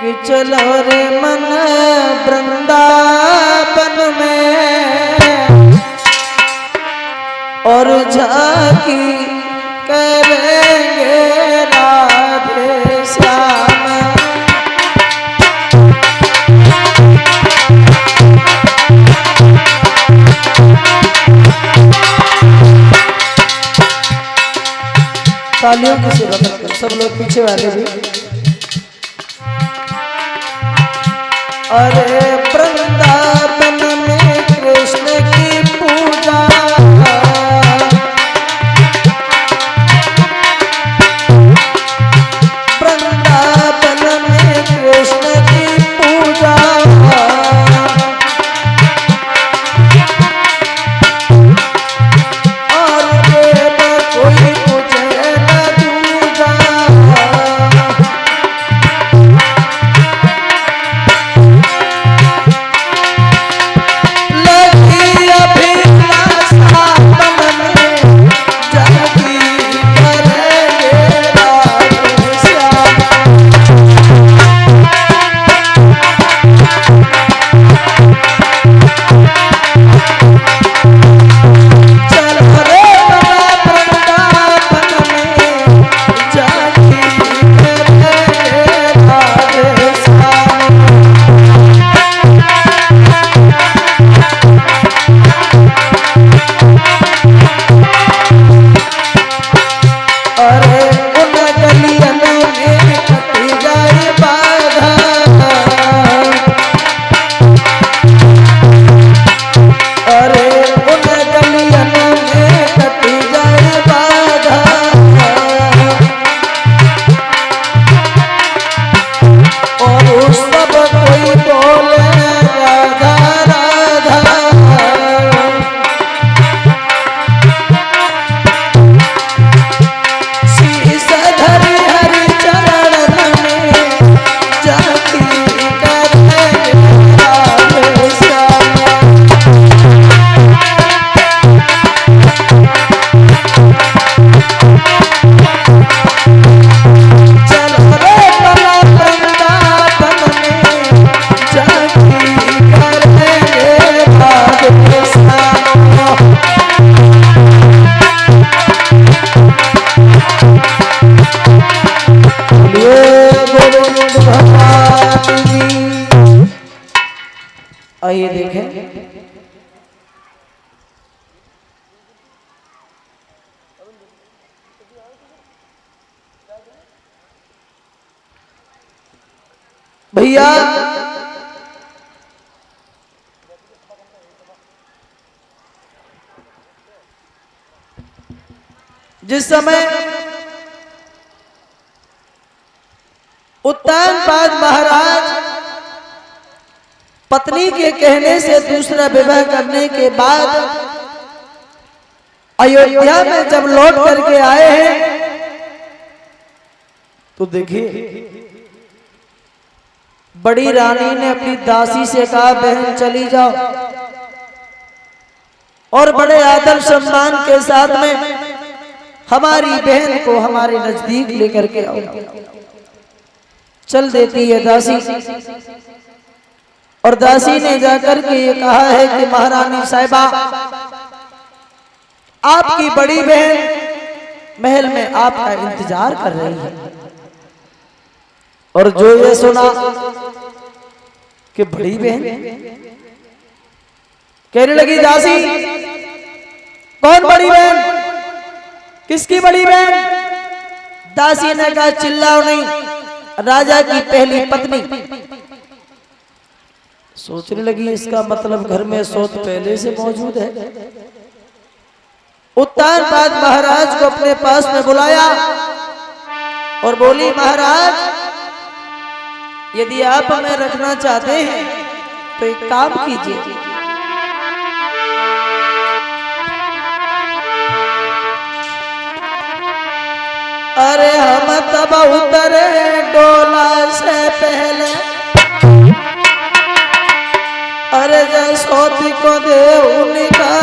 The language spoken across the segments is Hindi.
कि चलो रे मन वृंदावन में और झांकी करेंगे राधे श्याम। तालियों की सेवा करते हैं सब लोग पीछे वाले भी। अरे वृंदावन में कृष्ण की पूजा वृंदावन में कृष्ण की पूजा और देव कोई मुझे न दूजा। आइए देखें भैया जिस समय उत्तानपाद महाराज पत्नी के कहने से दूसरा विवाह करने के बाद अयोध्या में जब लौट करके आए हैं तो देखिए बड़ी रानी ने अपनी दासी से कहा बहन चली जाओ और बड़े आदर सम्मान के साथ में हमारी बहन को हमारे नजदीक लेकर के आओ। चल देती है दासी और दासी ने जाकर के ये कहा है कि महारानी साहिबा आपकी बड़ी बहन महल में आपका इंतजार कर रही है। और जो ये सुना कि बड़ी बहन कहने लगी दासी कौन बड़ी बहन किसकी बड़ी बहन। दासी ने कहा चिल्लाओ नहीं राजा की पहली पत्नी। सोचने लगी इसका मतलब घर में सौत पहले से मौजूद है। उत्तानपाद महाराज को अपने पास में बुलाया और बोली महाराज यदि आप हमें रखना चाहते हैं तो एक काम कीजिए अरे हम तब उतरे डोला से पहले अरे जसोती को दे उनका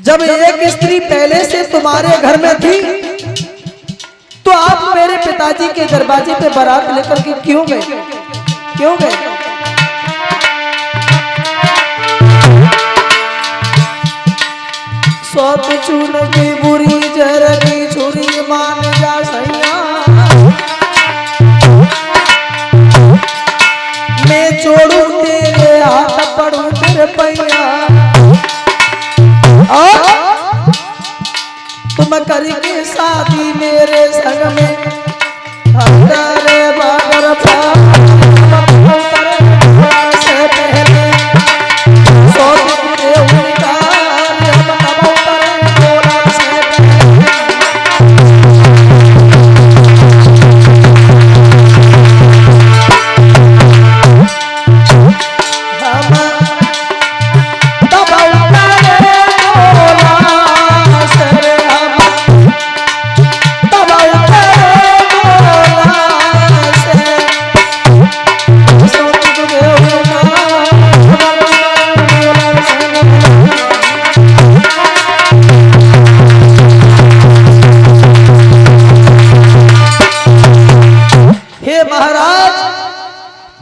जब एक स्त्री पहले से तुम्हारे घर में थी तो आप मेरे पिताजी के दरवाजे पे बारात लेकर के क्यों गए? क्यों गए? सौत चून की बुरी जहर की छुरी मान जा सैया, मैं छोड़ू तेरे हाथ पड़ू तेरे पैया, तुम करके शादी मेरे संग में हमारे बाबर से पहले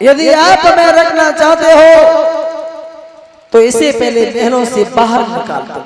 यदि आप हमें रखना चाहते हो तो इसे पहले बहनों से बाहर निकाल दो।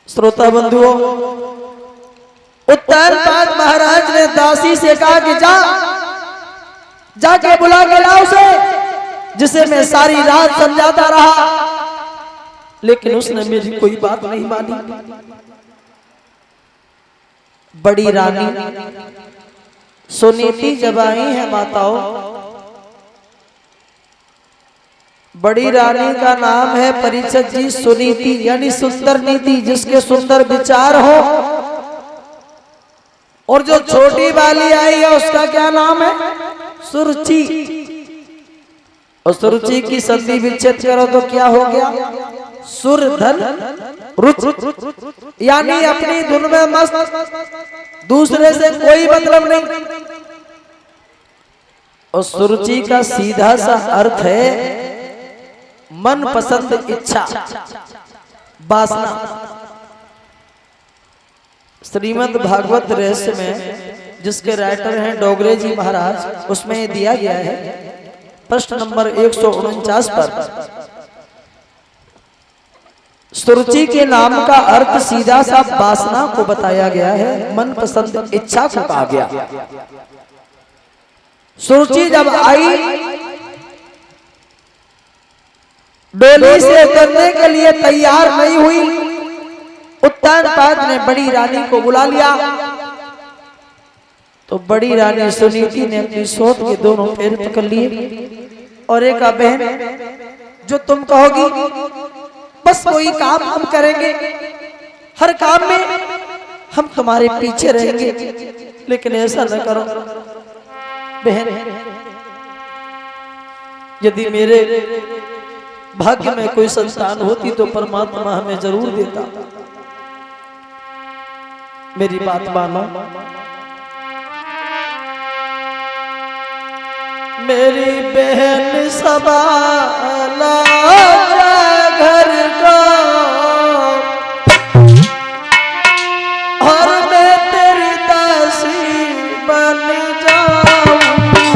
श्रोता बंधुओं, उत्तानपाद महाराज ने दासी से कहा कि जाके बुला के लाओ उसे, जिसे मैं सारी रात समझाता रहा, लेकिन उसने मेरी कोई बात नहीं मानी। बड़ी रानी सुनीति जब आई है माताओं, बड़ी रानी का नाम है परिषद जी सुनीति, यानी सुंदर नीति, जिसके सुंदर विचार हो। और जो छोटी वाली आई है उसका क्या नाम है? सुरुचि। और सुरुचि की संधि विच्छेद करो तो क्या हो गया? सुर धन रुच, यानी अपनी धुन में मस्त, दूसरे से कोई मतलब नहीं। और सुरुचि का सीधा सा अर्थ है मन पसंद इच्छा, वासना। श्रीमद् भागवत रहस्य में, जिसके राइटर हैं डोगरे जी महाराज, उसमें दिया गया है प्रश्न नंबर 149 पर, सुरुचि के नाम का अर्थ सीधा सा वासना को बताया गया है, मन पसंद इच्छा को कहा गया। सुरुचि जब आई, डोली से उतरने के लिए तैयार नहीं हुई, उत्तानपाद ने बड़ी रानी को बुला लिया। तो बड़ी रानी सुनीति ने अपनी सोच के दोनों पैर पकड़ लिए और एक बहन, जो तुम कहोगी बस वही काम हम करेंगे, हर काम में हम तुम्हारे पीछे रहेंगे, लेकिन ऐसा न करो बहन। यदि मेरे भाग्य में कोई संतान होती तो परमात्मा हमें जरूर देता। मेरी बात मानो। मेरी बहन सवाला घर को, और मैं तेरी दासी बन जाऊंगी।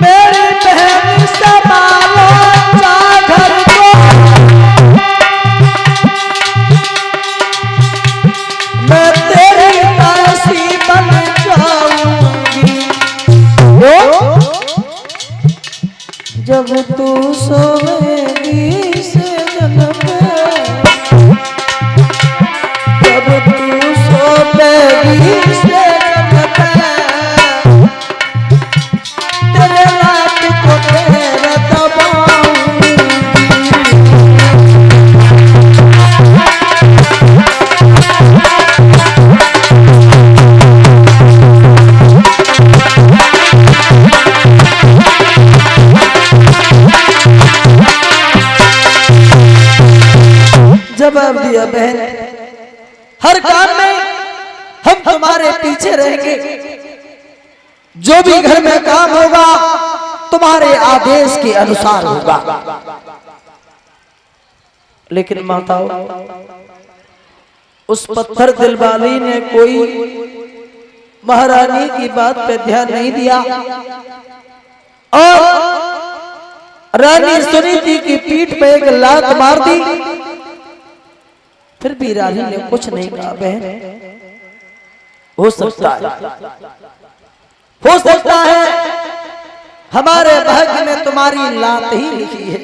मेरी बहन संभालो घर को, मैं तेरी दासी बन जाऊंगी। जब तू सोएगी सजन पे, जब तू सोएगी सजन पे, तेरे लाट को तेरे दबाऊंगी। जवाब दिया, बहन हर काम में हम तुम्हारे पीछे रहेंगे, जो भी घर में काम होगा तुम्हारे आदेश के अनुसार होगा। लेकिन माताओं, उस पत्थर दिल वाली ने कोई महारानी की बात पे ध्यान नहीं दिया और रानी सुनीति की पीठ पे एक लात मार दी। फिर भी रानी ने कुछ नहीं कहा। बहन हो सकता है हमारे भाग्य में तुम्हारी लात ही लिखी है।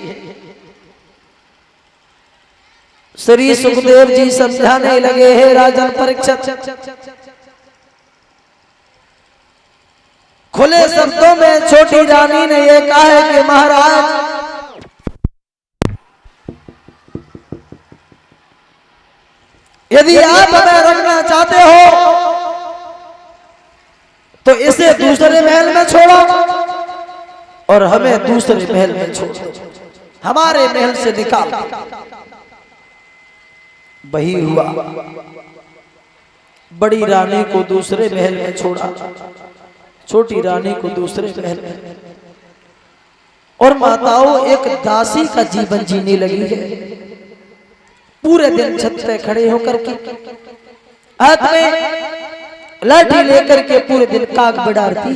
श्री सुखदेव जी समझाने लगे, हे राजन परीक्षित, खुले शब्दों में छोटी रानी ने यह कहा है कि महाराज, यदि आप हमें रखना चाहते हो तो इसे दूसरे महल में छोड़ो और हमें दूसरे महल में छोड़ो, हमारे महल से निकाल। वही हुआ, बड़ी रानी को दूसरे महल में छोड़ा, छोटी रानी को दूसरे महल में। और माताओं एक दासी का जीवन जीने लगी है। पूरे दिन छत पे खड़े होकर के हाथ में लाठी लेकर के पूरे दिन काग बिडारती।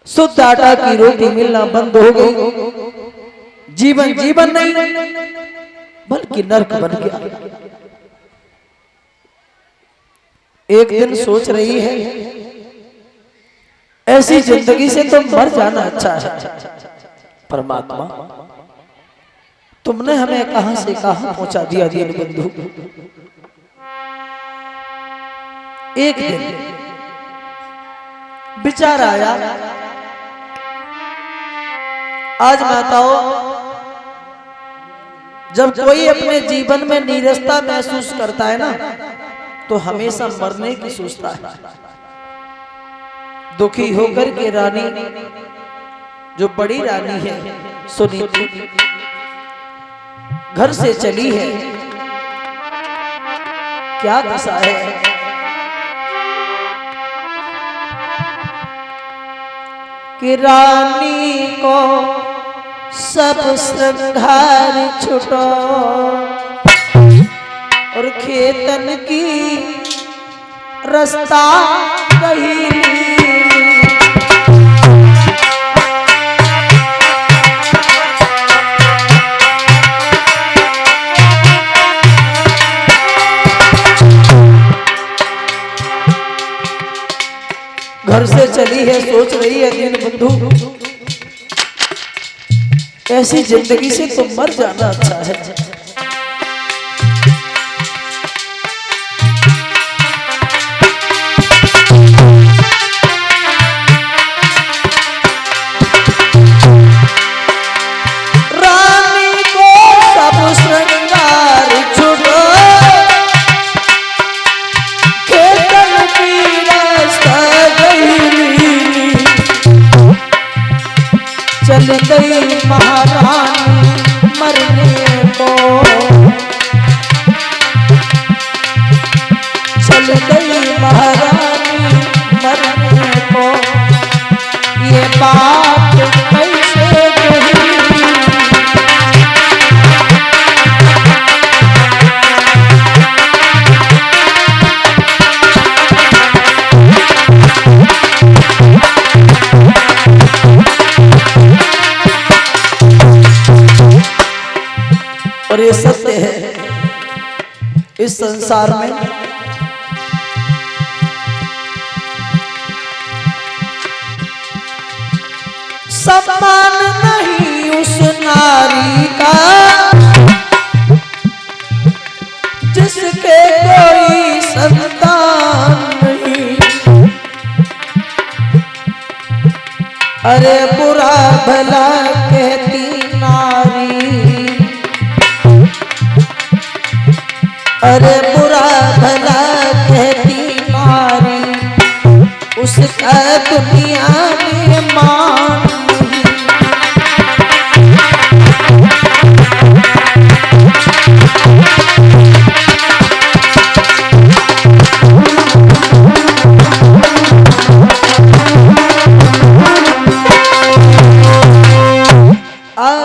शुद्ध आटा की रोटी मिलना बंद हो गई। जीवन जीवन नहीं बल्कि नरक बन गया। एक दिन सोच रही है, ऐसी जिंदगी से तो मर जाना अच्छा है। परमात्मा, तुमने हमें कहां से कहां पहुंचा दिया दीन बंधु। एक दिन विचार आया, आज माताओं जब कोई अपने जीवन में नीरसता महसूस करता है ना, तो हमेशा मरने की सोचता है। दुखी होकर के रानी, जो बड़ी रानी है सुनीति, घर से चली है। क्या दशा है, कि रानी को सब श्रृंगार छुटो और खेतन की रास्ता कहीं। घर से चली है, सोच रही है दीन बंधु, ऐसी जिंदगी से तो मर जाना अच्छा है। रानी को सब श्रृंगार छुटो, खेतन की रास्ता गई, चल गई महारानी मरने को, चल गई महारानी मरने को। ये बात कैसे कही, और ये सत्य है इस संसार में। सम्मान नहीं उस नारी का जिसके कोई संतान नहीं। अरे बुरा भला कहती नारी, अरे बुरा भला कहती नारी, उसका दुनिया में मान नहीं।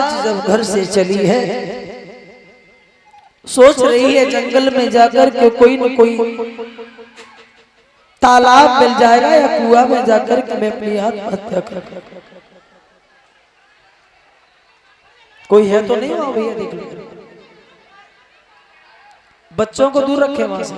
आज जब घर से चली है, सोच रही है जंगल में जाकर के कोई न कोई तालाब मिल जाएगा या कुआं में जाकर के मैं अपनी आत्महत्या कर, कोई है तो नहीं वहां भैया, देख लीजिए। बच्चों को दूर रखे वहां से।